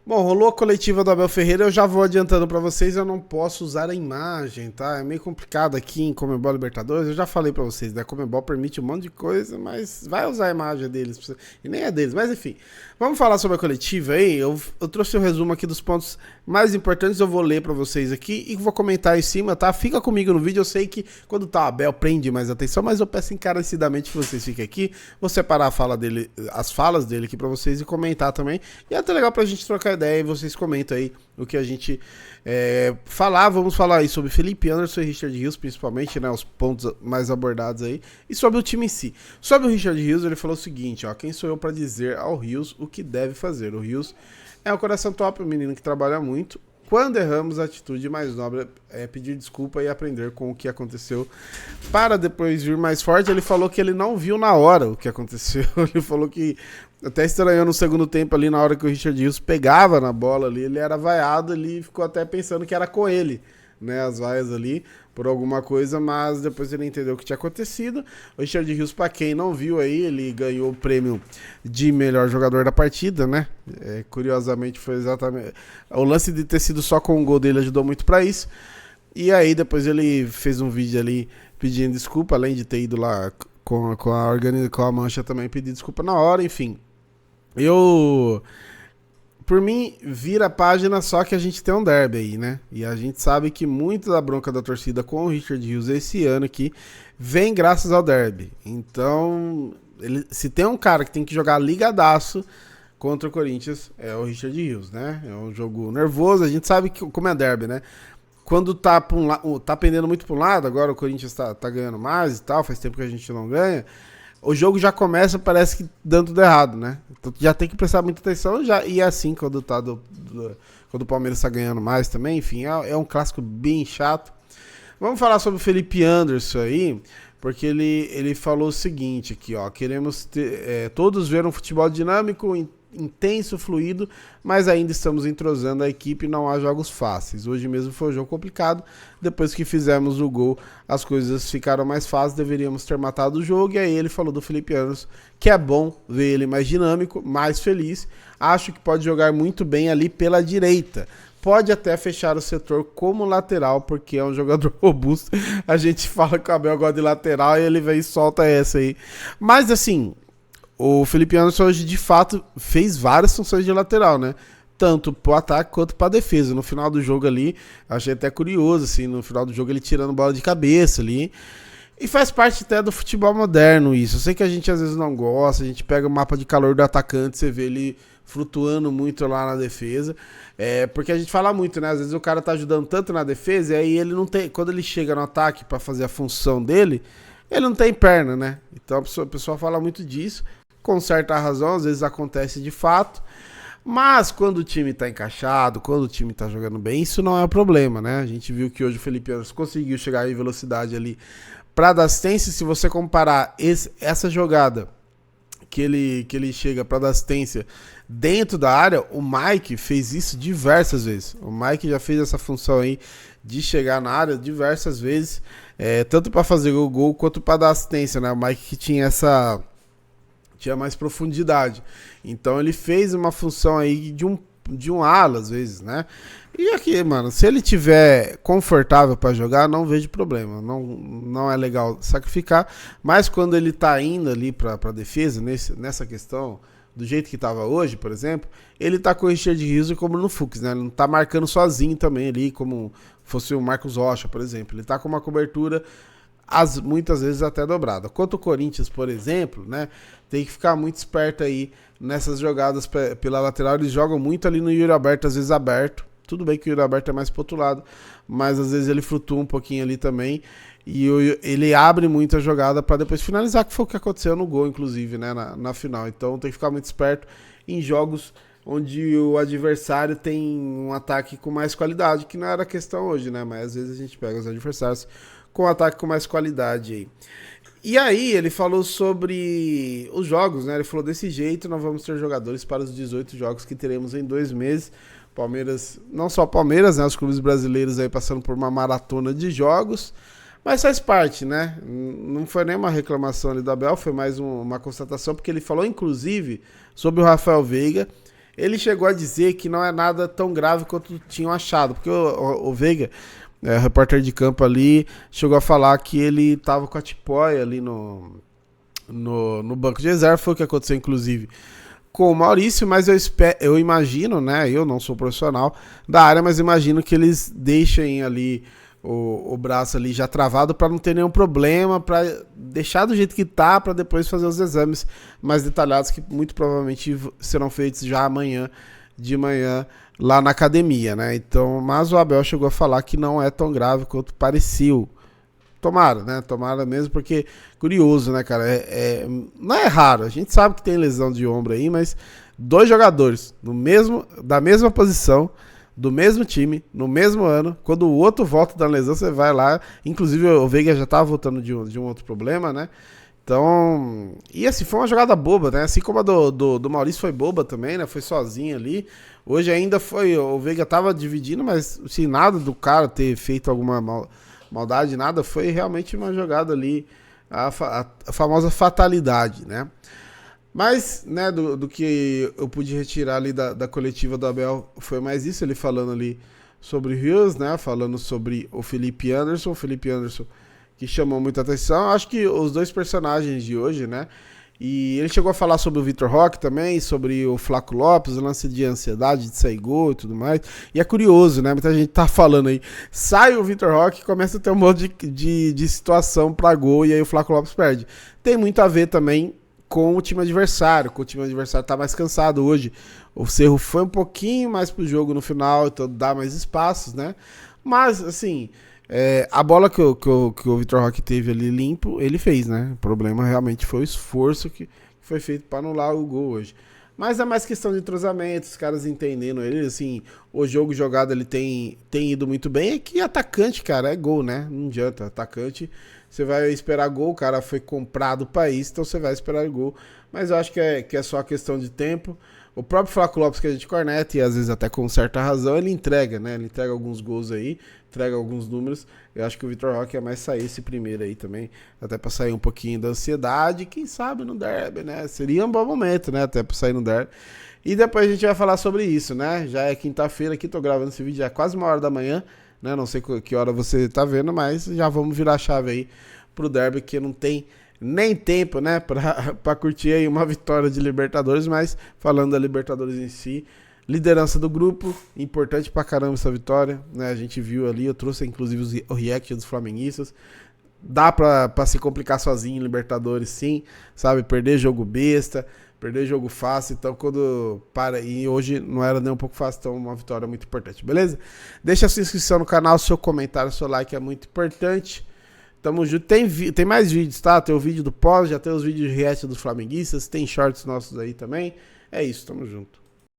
Bom, rolou a coletiva do Abel Ferreira, eu já vou adiantando pra vocês, eu não posso usar a imagem, tá? É meio complicado aqui em Conmebol Libertadores, eu já falei pra vocês, né? Conmebol permite um monte de coisa, mas vai usar a imagem deles, e nem é deles, mas enfim. Vamos falar sobre a coletiva aí, eu trouxe um resumo aqui dos pontos mais importantes, eu vou ler pra vocês aqui e vou comentar em cima, tá? Fica comigo no vídeo, eu sei que quando tá o Abel prende mais atenção, mas eu peço encarecidamente que vocês fiquem aqui, vou separar a fala dele, as falas dele aqui pra vocês e comentar também, e é até legal pra gente trocar ideia e vocês comentam aí o que a gente falar. Vamos falar aí sobre Felipe Anderson e Richard Rios, principalmente, né, os pontos mais abordados aí, e sobre o time em si. Sobre o Richard Rios, ele falou o seguinte, ó, quem sou eu para dizer ao Rios o que deve fazer? O Rios é um coração top, um menino que trabalha muito. Quando erramos, a atitude mais nobre é pedir desculpa e aprender com o que aconteceu para depois vir mais forte. Ele falou que ele não viu na hora o que aconteceu. Ele falou que até estranhou no segundo tempo ali, na hora que o Richard Rios pegava na bola ali, ele era vaiado, ele ficou até pensando que era com ele, né, as vaias ali, por alguma coisa, mas depois ele entendeu o que tinha acontecido. O Richard Rios, pra quem não viu aí, ele ganhou o prêmio de melhor jogador da partida, né, curiosamente foi exatamente, o lance de ter sido só com o gol dele ajudou muito pra isso, e aí depois ele fez um vídeo ali pedindo desculpa, além de ter ido lá com a Mancha também pedir desculpa na hora, enfim. Por mim, vira a página, só que a gente tem um derby aí, né? E a gente sabe que muito da bronca da torcida com o Richard Rios esse ano aqui vem graças ao derby. Então, se tem um cara que tem que jogar ligadaço contra o Corinthians, é o Richard Rios, né? É um jogo nervoso, a gente sabe que, como é derby, né? Quando tá pendendo muito para um lado, agora o Corinthians tá ganhando mais e tal, faz tempo que a gente não ganha, o jogo já começa, parece que dando tudo errado, né? Então já tem que prestar muita atenção, e é assim quando quando o Palmeiras tá ganhando mais também, enfim, é um clássico bem chato. Vamos falar sobre o Felipe Anderson aí, porque ele falou o seguinte aqui, ó, queremos todos ver um futebol dinâmico, intenso, fluido, mas ainda estamos entrosando a equipe, não há jogos fáceis. Hoje mesmo foi um jogo complicado, depois que fizemos o gol, as coisas ficaram mais fáceis, deveríamos ter matado o jogo, e aí ele falou do Felipe Anderson, que é bom ver ele mais dinâmico, mais feliz, acho que pode jogar muito bem ali pela direita, pode até fechar o setor como lateral, porque é um jogador robusto, a gente fala que o Abel gosta de lateral, e ele vem e solta essa aí, mas assim, o Felipe Anderson hoje, de fato, fez várias funções de lateral, né? Tanto pro ataque quanto pra defesa. No final do jogo ali, achei até curioso, assim, no final do jogo ele tirando bola de cabeça ali. E faz parte até do futebol moderno isso. Eu sei que a gente às vezes não gosta, a gente pega o mapa de calor do atacante, você vê ele flutuando muito lá na defesa. Porque a gente fala muito, né? Às vezes o cara tá ajudando tanto na defesa, e aí ele não tem. Quando ele chega no ataque pra fazer a função dele, ele não tem perna, né? Então a pessoa fala muito disso. Com certa razão, às vezes acontece de fato, mas quando o time tá encaixado, quando o time tá jogando bem, isso não é um problema, né? A gente viu que hoje o Felipe Anderson conseguiu chegar em velocidade ali para dar assistência. Se você comparar essa jogada que ele chega para dar assistência dentro da área, o Mike fez isso diversas vezes. O Mike já fez essa função aí de chegar na área diversas vezes, tanto para fazer o gol quanto para dar assistência, né? O Mike que tinha mais profundidade. Então ele fez uma função aí de um ala, às vezes, né? E aqui, mano, se ele tiver confortável para jogar, não vejo problema. Não é legal sacrificar, mas quando ele tá indo ali pra defesa, nessa questão, do jeito que tava hoje, por exemplo, ele tá com o Richard Rios como no Fux, né? Ele não tá marcando sozinho também ali, como fosse o Marcos Rocha, por exemplo. Ele tá com uma cobertura muitas vezes até dobrada. Quanto o Corinthians, por exemplo, né, tem que ficar muito esperto aí nessas jogadas pela lateral. Eles jogam muito ali no Yuri Alberto, às vezes aberto. Tudo bem que o Yuri Alberto é mais pro outro lado, mas às vezes ele flutua um pouquinho ali também. E ele abre muito a jogada para depois finalizar, que foi o que aconteceu no gol, inclusive, né, na final. Então tem que ficar muito esperto em jogos onde o adversário tem um ataque com mais qualidade, que não era a questão hoje, né? Mas às vezes a gente pega os adversários com um ataque com mais qualidade aí. E aí ele falou sobre os jogos, né? Ele falou desse jeito, nós vamos ter jogadores para os 18 jogos que teremos em 2 meses. Palmeiras, não só Palmeiras, né? Os clubes brasileiros aí passando por uma maratona de jogos, mas faz parte, né? Não foi nem uma reclamação ali do Abel, foi mais uma constatação, porque ele falou inclusive sobre o Rafael Veiga. ele chegou a dizer que não é nada tão grave quanto tinham achado, porque o Veiga, repórter de campo ali, chegou a falar que ele tava com a tipóia ali no banco de reserva, foi o que aconteceu inclusive com o Maurício, mas eu imagino, né, eu não sou profissional da área, mas imagino que eles deixem ali o braço ali já travado para não ter nenhum problema, para deixar do jeito que tá, para depois fazer os exames mais detalhados que muito provavelmente serão feitos já amanhã de manhã lá na academia, né? Então, mas o Abel chegou a falar que não é tão grave quanto pareceu. Tomara, né? Tomara mesmo, porque curioso, né, cara? Não é raro, a gente sabe que tem lesão de ombro aí, mas 2 jogadores da mesma posição, do mesmo time, no mesmo ano, quando o outro volta da lesão, você vai lá. Inclusive o Veiga já tava voltando de um outro problema, né? Então, e assim, foi uma jogada boba, né? Assim como a do Maurício foi boba também, né? Foi sozinho ali. Hoje ainda foi, o Veiga tava dividindo, mas assim, nada do cara ter feito alguma maldade, nada. Foi realmente uma jogada ali, a famosa fatalidade, né? Mas, né, do que eu pude retirar ali da coletiva do Abel, foi mais isso, ele falando ali sobre o Rios, né? Falando sobre o Felipe Anderson que chamou muita atenção. Acho que os 2 personagens de hoje, né? E ele chegou a falar sobre o Vitor Roque também, sobre o Flaco Lopes, o lance de ansiedade de sair gol e tudo mais. E é curioso, né? Muita gente tá falando aí. Sai o Vitor Roque e começa a ter um monte de situação pra gol e aí o Flaco Lopes perde. Tem muito a ver também com o time adversário, tá mais cansado hoje. O Cerro foi um pouquinho mais pro jogo no final, então dá mais espaços, né? Mas, assim, a bola que o Vitor Roque teve ali limpo, ele fez, né? O problema realmente foi o esforço que foi feito para anular o gol hoje. Mas é mais questão de entrosamento, os caras entendendo ele, assim, o jogo jogado ele tem ido muito bem. É que atacante, cara, é gol, né? Não adianta, atacante, você vai esperar gol, o cara foi comprado pra isso, então você vai esperar gol. Mas eu acho que é só questão de tempo. O próprio Flaco Lopes, que a gente corneta, e às vezes até com certa razão, ele entrega, né? Ele entrega alguns gols aí, entrega alguns números. Eu acho que o Vitor Roque é mais sair esse primeiro aí também, até pra sair um pouquinho da ansiedade, quem sabe no derby, né? Seria um bom momento, né? Até pra sair no derby. E depois a gente vai falar sobre isso, né? Já é quinta-feira aqui, tô gravando esse vídeo, já é quase 1h da manhã, né? Não sei que hora você tá vendo, mas já vamos virar a chave aí pro derby, que não tem nem tempo, né, pra curtir aí uma vitória de Libertadores. Mas falando da Libertadores em si, liderança do grupo, importante pra caramba essa vitória, né? A gente viu ali, eu trouxe inclusive o react dos flamenguistas. Dá pra se complicar sozinho em Libertadores, sim, sabe? Perder jogo besta, perder jogo fácil. Então, quando para, e hoje não era nem um pouco fácil, então uma vitória muito importante, beleza? Deixa a sua inscrição no canal, seu comentário, seu like é muito importante. Tamo junto. Tem mais vídeos, tá? Tem o vídeo do pós, já tem os vídeos de react dos flamenguistas, tem shorts nossos aí também. É isso, tamo junto.